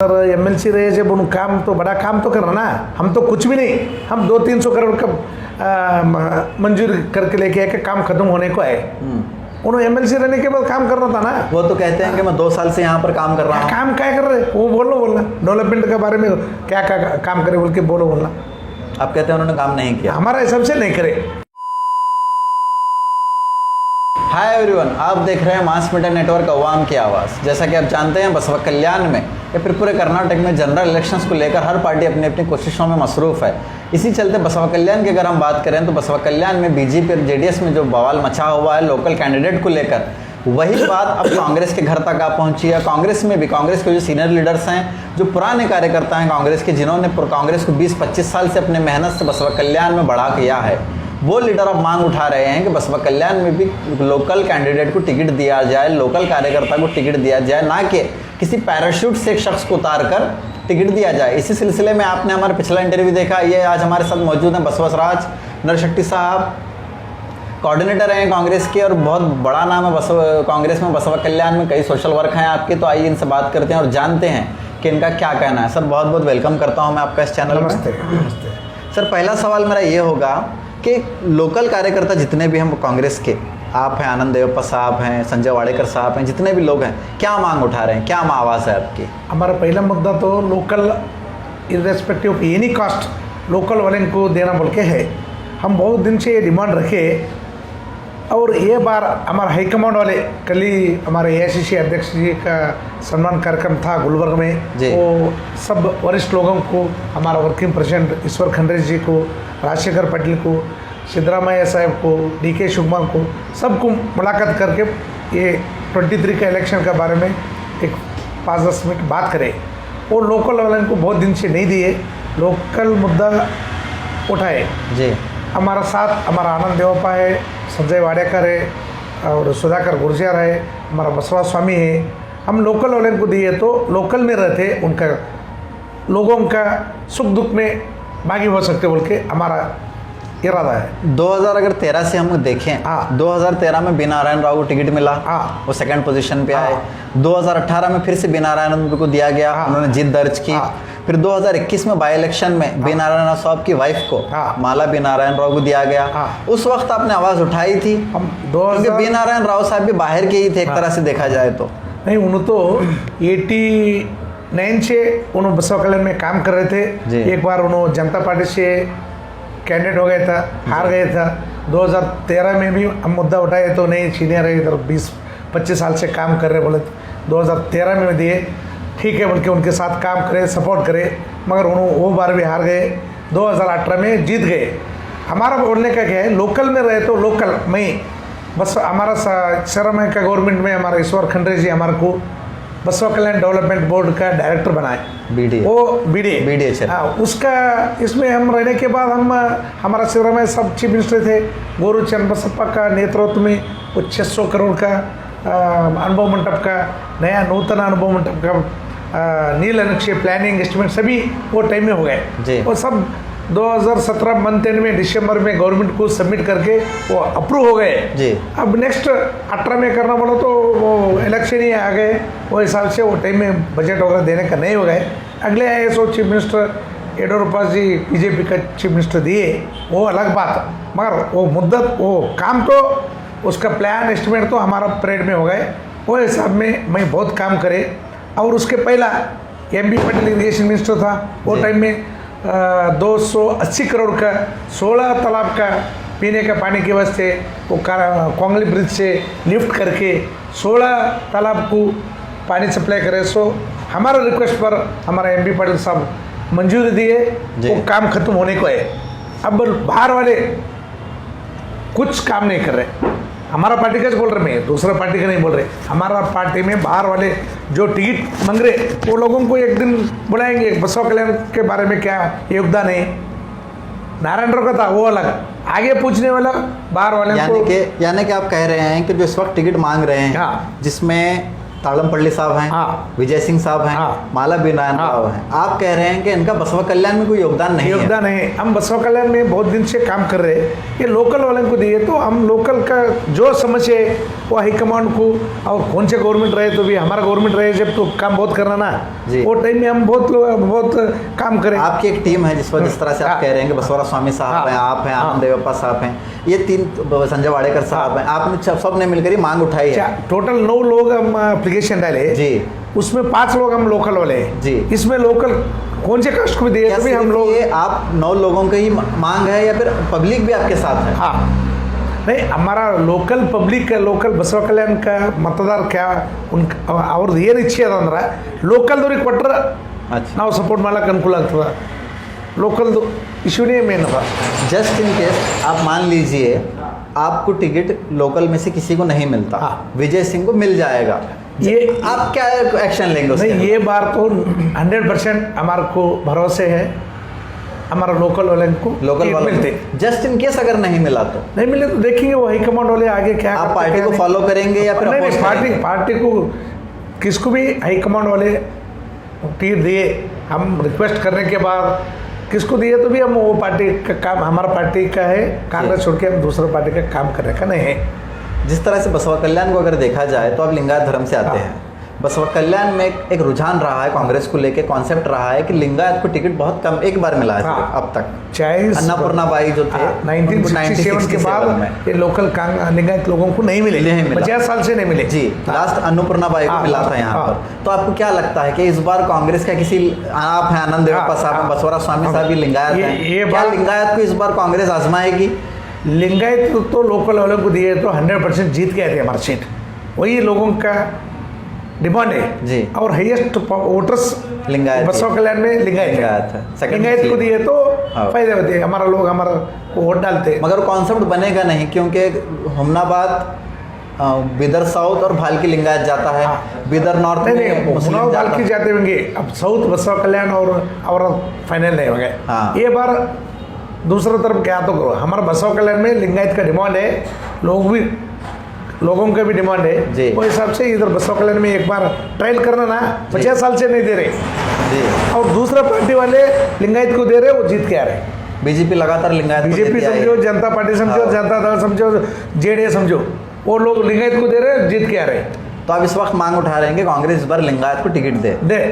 Sir MLC रहे जब उन काम तो बड़ा काम तो करना ना, हम तो कुछ भी नहीं, हम 200-300 करोड़ का मंजूर करके लेके आए कि काम खत्म होने को है। उन्होंने एमएलसी रहने के बाद काम करना था ना। वो तो कहते हैं कि मैं 2 साल से यहाँ पर काम कर रहा हूँ। काम क्या कर रहे, वो बोलना डेवलपमेंट के बारे में क्या क्या काम करे बोल के बोलना। आप कहते हैं उन्होंने काम नहीं किया। हमारा हिसाब से नहीं करे। हाय एवरीवन, आप देख रहे हैं मास मीडिया नेटवर्क अवाम की आवाज़। जैसा कि आप जानते हैं बसवा कल्याण में या फिर पूरे कर्नाटक में जनरल इलेक्शंस को लेकर हर पार्टी अपनी अपनी कोशिशों में मसरूफ़ है। इसी चलते बसवा कल्याण की अगर हम बात करें तो बसवा कल्याण में बीजेपी और जेडीएस में जो बवाल मचा हुआ है लोकल कैंडिडेट को लेकर, वही बात अब कांग्रेस के घर तक आ पहुंची है। कांग्रेस में भी कांग्रेस के जो सीनियर लीडर्स हैं, जो पुराने कार्यकर्ता हैं कांग्रेस के, जिन्होंने कांग्रेस को 20-25 साल से अपने मेहनत से बसवा कल्याण में बढ़ा किया है, वो लीडर अब मांग उठा रहे हैं कि बसवा कल्याण में भी लोकल कैंडिडेट को टिकट दिया जाए, लोकल कार्यकर्ता को टिकट दिया जाए, ना कि किसी पैराशूट से एक शख्स को उतार कर टिकट दिया जाए। इसी सिलसिले में आपने हमारा पिछला इंटरव्यू देखा। ये आज हमारे साथ मौजूद हैं बसवराज नरशेट्टी साहब, कोऑर्डिनेटर हैं कांग्रेस के और बहुत बड़ा नाम है कांग्रेस में बसवा कल्याण में, कई सोशल वर्क हैं आपके। तो आइए इनसे बात करते हैं और जानते हैं कि इनका क्या कहना है। सर बहुत बहुत वेलकम करता हूँ मैं आपका इस चैनल में। नमस्ते। सर पहला सवाल मेरा ये होगा कि लोकल कार्यकर्ता जितने भी हम कांग्रेस के, आप हैं, आनंद देवप्पा साहब हैं, संजय वाडेकर साहब हैं, जितने भी लोग हैं, क्या मांग उठा रहे हैं, क्या आवाज़ है आपकी? हमारा पहला मुद्दा तो local irrespective of any caste local वाले को देना बोल के है। हम बहुत दिन से ये डिमांड रखे और ये बार हमारा हाईकमांड वाले कल ही हमारे एआईसीसी अध्यक्ष जी का सम्मान कार्यक्रम था गुलबर्ग में। वो सब वरिष्ठ लोगों को, हमारा वर्किंग प्रेसिडेंट ईश्वर खंड्रे जी को, राजशेखर पाटिल को, सिद्धरामैया साहब को, डीके शिवकुमार को, सबको मुलाकात करके ये 23 का इलेक्शन के बारे में एक 5-10 मिनट बात करें। वो लोकल वाले को बहुत दिन से नहीं दिए, लोकल मुद्दा उठाए जी। हमारा साथ हमारा आनंद देवप्पा है, संजय वाडेकर है और सुधाकर गुर्जर है, हमारा बसवा स्वामी है। हम लोकल वाले को दिए तो लोकल में रहते, उनका लोगों का सुख दुख में भागी हो सकते बोल के हमारा इरादा है। 2013 से हम देखें, 2013 में बी नारायण राव को टिकट मिला, वो सेकंड पोजीशन पे आए। 2018 में फिर से बी नारायण को दिया गया, उन्होंने जीत दर्ज की। फिर 2021 में बाई इलेक्शन में बी नारायण राव साहब की वाइफ को, माला बी नारायण राव को दिया गया। उस वक्त आपने आवाज़ उठाई थी, क्योंकि बी नारायण राव साहब भी बाहर के ही थे एक तरह से देखा जाए तो। नहीं, उन्होंने तो 89 से उन्होंने बसवा कल्याण में काम कर रहे थे। एक बार उन्होंने जनता पार्टी से कैंडिडेट हो गया था, हार गया था। 2013 में भी हम मुद्दा उठाए तो नहीं, सीनियर है, इधर 20-25 साल से काम कर रहे बोले, 2013 में दिए, ठीक है बोल के उनके साथ काम करे, सपोर्ट करे, मगर उन्होंने वो बार भी हार गए। 2018 में जीत गए। हमारा बोलने का क्या है, लोकल में रहे तो लोकल में बस हमारा शर्म है का गवर्नमेंट में हमारा ईश्वर खंड्रे जी हमारे को बसवा कल्याण डेवलपमेंट बोर्ड का डायरेक्टर बनाए, बीडीए। हाँ, उसका इसमें हम रहने के बाद हम हमारा शिविर में सब चीफ मिनिस्टर थे। गोरू चन्नबसप्पा का नेतृत्व में वो 600 करोड़ का अनुभव मंडप का नया नूतन अनुभव मंडप का नील नक्शे, प्लानिंग, एस्टिमेट सभी वो टाइम में हो गए। वो सब 2017 मंथ एंड में दिसंबर में गवर्नमेंट को सबमिट करके वो अप्रूव हो गए जी। अब नेक्स्ट 18 में करना बोला तो वो इलेक्शन ही आ गए, वो हिसाब से वो टाइम में बजट वगैरह देने का नहीं हो गए। अगले IAS चीफ मिनिस्टर येडियुरप्पा जी बीजेपी का चीफ मिनिस्टर दिए, वो अलग बात, मगर वो मुद्दत वो काम तो उसका प्लान एस्टिमेट तो हमारा परेड में हो गए। वो हिसाब में मैं बहुत काम करे। और उसके पहला MB पाटिल इरीगेशन मिनिस्टर था, वो टाइम में 280 करोड़ का 16 तालाब का पीने का पानी की वास्ते वो कोंगली ब्रिज से लिफ्ट करके 16 तालाब को पानी सप्लाई करे। सो हमारा रिक्वेस्ट पर हमारा MB पाटिल साहब मंजूरी दिए, वो काम खत्म होने को है। अब बाहर वाले कुछ काम नहीं कर रहे। हमारा पार्टी का बोल रहे, मैं दूसरा पार्टी का नहीं बोल रहे। हमारा पार्टी में बाहर वाले जो टिकट मांग रहे वो लोगों को एक दिन बुलाएंगे, बसवा कल्याण के बारे में क्या योगदान है, नारायण राव का था वो अलग, आगे पूछने वाला बाहर वाले यानी कि आप कह रहे हैं कि जो इस वक्त टिकट मांग रहे हैं, जिसमें ताड़मपल्ली साहब हैं, हाँ। विजय सिंह साहब हैं, हाँ। माला बीनायन हाँ। राव हैं। आप कह रहे हैं कि इनका बसवा कल्याण में कोई योगदान नहीं है। योगदान है। हम बसवा कल्याण में बहुत दिन से काम कर रहे हैं। ये लोकल वाले को दिए तो हम लोकल का जो समस्या है वो हाईकमांड को, और कौन से गवर्नमेंट रहे तो भी हमारा गवर्नमेंट रहे जब तो काम बहुत करना ना, जी। वो टाइम में हम बहुत काम करें। आपकी एक टीम है जिस तरह से आप हाँ। कह रहे हैं कि बसवराज स्वामी साहब हाँ। हैं, आप हैं, हाँ। आनंद देवप्पा साहब हैं, ये 3 संजय वाडेकर साहब हैं, आपने सबने मिलकर ही मांग उठाई है। टोटल 9 लोग हम एप्लीकेशन डाले जी। उसमें 5 लोग हम लोकल वाले हैं। जी। इसमें लोकल कौन से कास्ट को भी दिए क्या तो भी हम सिर्फ लोग, ये आप 9 लोगों की ही मांग है या फिर पब्लिक भी आपके साथ है? हाँ नहीं, हमारा लोकल पब्लिक का, लोकल बसवा कल्याण का मतदार क्या उनका ಅವ್ರದ್ದು ಏನು ಇಚ್ಛೆ ಅದ ಅಂದ್ರೆ ಲೋಕಲ್ದವ್ರಿಗೆ ಕೊಟ್ಟರೆ अच्छा, ನಾವು ಸಪೋರ್ಟ್ ಮಾಡ್ಲಿಕ್ಕೆ ಅನುಕೂಲ ಆಗ್ತದೆ. ಲೋಕಲ್ದು ಇಶ್ಯೂನೇ ಮೇನ್ ಅದ. जस्ट इन केस आप मान लीजिए आपको टिकट लोकल में से किसी को नहीं मिलता, हाँ। विजय सिंह को मिल जाएगा, ये आप क्या एक्शन लेंगे उसके नहीं, लिए? ये बार तो 100% हमारे को भरोसे है, हमारा लोकल वाले को लोकल टिकट वालों मिलते. को जस्ट इन केस अगर नहीं मिला तो नहीं मिले तो देखेंगे वो हाईकमांड वाले आगे क्या आप करते पार्टी क्या को नहीं. फॉलो करेंगे या फिर नहीं oppose नहीं, करेंगे? पार्टी को किसको भी हाईकमांड वाले टिकट दिए, हम रिक्वेस्ट करने के बाद किसको दिए तो भी हम वो पार्टी का काम, हमारा पार्टी का है, कांग्रेस छोड़ के हम दूसरा पार्टी का काम करने का नहीं है. जिस तरह से बसवा कल्याण को अगर देखा जाए तो आप लिंगायत धर्म से आते हाँ। हैं। बसवा कल्याण में एक रुझान रहा है, कांग्रेस को लेके कॉन्सेप्ट रहा है कि लिंगायत को टिकट बहुत कम, एक बार मिला है सिर्फ हाँ। अब तक। चाहे अन्नपूर्णा बाई जो थे 1967 के बाद में ये लोकल लिंगायत लोगों को नहीं मिले, नहीं मिला। 50 साल से नहीं मिले. जी, लास्ट अन्नपूर्णा बाई को हाँ, मिला था यहाँ हाँ। पर। तो आपको क्या लगता है कि इस बार कांग्रेस का किसी, आप हैं आनंद देवप्पा हाँ, साहब हैं, हाँ। बसवराज स्वामी साहब भी लिंगायत ये हैं, क्या बात- लिंगायत को इस बार कांग्रेस आजमाएगी? लिंगायत तो लोकल वालों को दिए तो 100% जीत गए थे हमारा सीट, वही लोगों का डिमांड है. जी। और हाईएस्ट वोटर्स लिंगायत बसवा कल्याण में लिंगायत लिंगायत है। है. Second लिंगायत को मुस्लिम। दिए तो हाँ। फायदे होते हैं, हमारा लोग हमारा को वोट डालते हैं. मगर कॉन्सेप्ट बनेगा नहीं क्योंकि हुमनाबाद, बिदर साउथ और भालकी लिंगायत जाता है, हाँ। बिदर नॉर्थ नहीं में नहीं, मुस्लिम चुनाव जाता बाल की है। जाते होंगे. अब साउथ बसवा कल्याण और फाइनल नहीं हो गए. हाँ। ये बार दूसरा तरफ क्या तो करो, हमारा बसवा कल्याण में लिंगायत का डिमांड है, लोगों का भी डिमांड है. जी। वो हिसाब से इधर बसवा कल्याण में एक बार ट्रायल करना ना, 50 साल से नहीं दे रहे, जी, और दूसरा पार्टी वाले लिंगायत को दे रहे, वो जीत के आ रहे. बीजेपी लगातार लिंगायत को बीजेपी देती आई है। समझो, जनता पार्टी समझो, हाँ। जनता दल समझो, जेडीएस समझो, वो लोग लिंगायत को दे रहे, जीत के आ रहे. तो आप इस वक्त मांग उठा रहे हैं कि कांग्रेस इस बार लिंगायत को टिकट दे।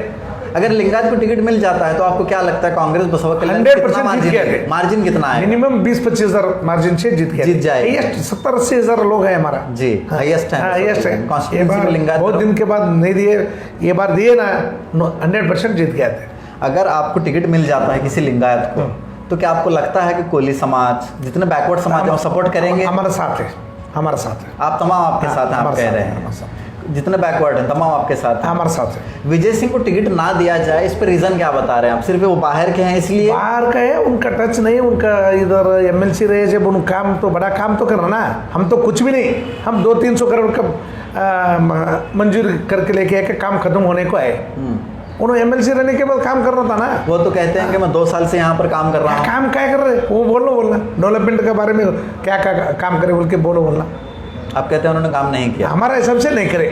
अगर लिंगायत को टिकट मिल जाता है तो आपको क्या लगता है कांग्रेस बसवा कल्याण 100% जीत गया। मार्जिन कितना है? मिनिमम 20-25 हजार मार्जिन से जीत गया. जीत जाएगा। हाईएस्ट 70-80 हजार लोग हैं हमारा. जी, हाईएस्ट है। हाईएस्ट है. ये Constituency में बार लिंगायत बहुत दिन के बाद नहीं दिए, ये बार दिए ना, 100% जीत गए थे. अगर आपको टिकट मिल जाता है किसी लिंगायत को तो क्या आपको लगता है कि कोली समाज, जितने बैकवर्ड समाज है वो सपोर्ट करेंगे? हमारे साथ है, हमारे साथ है. आप तमाम आपके हाँ, साथ हैं, आप हमारे कह साथ रहे है, हैं हमारे साथ. जितने बैकवर्ड हैं तमाम आपके साथ हैं। हमारे साथ है. विजय सिंह को टिकट ना दिया जाए, इस पर रीजन क्या बता रहे हैं आप? सिर्फ वो बाहर के हैं इसलिए? बाहर का है, उनका टच नहीं, उनका इधर एमएलसी रहे जब उन काम तो बड़ा काम तो करना ना. हम तो कुछ भी नहीं, हम 200-300 करोड़ का मंजूर करके लेके आए कि काम खत्म होने को आए. उन्होंने एमएलसी रहने के बाद काम करना था ना. वो तो कहते हैं कि मैं 2 साल से यहाँ पर काम कर रहा हूँ। काम क्या कर रहे, वो बोलना डेवलपमेंट के बारे में क्या क्या काम करे बोल के बोलना. आप कहते हैं उन्होंने काम नहीं किया। हमारा हिसाब से नहीं करे.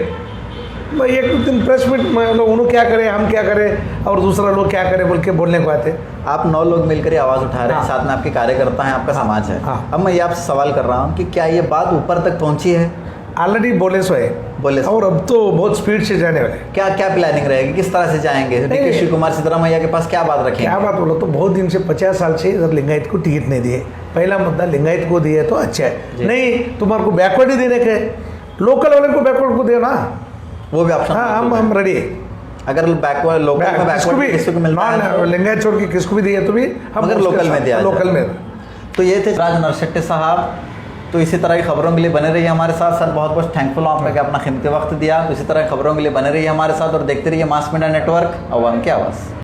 मैं 1-2 दिन प्रेस मीट में उन्होंने क्या करे, हम क्या करें, और दूसरा लोग क्या करे बोल के बोलने को आते. आप 9 लोग मिलकर ये आवाज़ उठा रहे हैं, हाँ। साथ में आपके कार्यकर्ता हैं, आपका समाज है। हाँ। अब मैं ये आपसे सवाल कर रहा हूँ कि क्या ये बात ऊपर तक पहुँची है? ऑलरेडी बोले सो है, बोले सो। और अब तो बहुत स्पीड से जाने वाले. क्या क्या प्लानिंग रहेगी, किस तरह से जाएंगे? डीके शिव कुमार सिद्धरामैया के पास क्या बात रखेंगे? क्या बात बोलो, तो बहुत दिन से 50 साल से इधर लिंगायत को टिकट नहीं दिए. पहला मुद्दा लिंगायत को दिए तो अच्छा है. नहीं तुम्हारे को बैकवर्ड ही देने के, लोकल वाले को बैकवर्ड को देना. वो भी ऑप्शन? हाँ, हम रेडी है. अगर बैकवर्ड, लोकल में किसको बैकवर्ड भी किसी को मिलता है तो? लिंगायत छोड़ के किसको भी दिए तो भी हम मगर उसके लोकल में साथ- दिया लोकल जाए। में. तो ये थे राज नरशेट्टी साहब। तो इसी तरह की खबरों के लिए बने रहिए हमारे साथ। सर बहुत बहुत थैंकफुल हूँ आपका कि अपना कीमती वक्त दिया। तो इसी तरह की खबरों के लिए बने रहिए हमारे साथ और देखते रहिए मास मीडिया नेटवर्क, अवाम की आवाज़।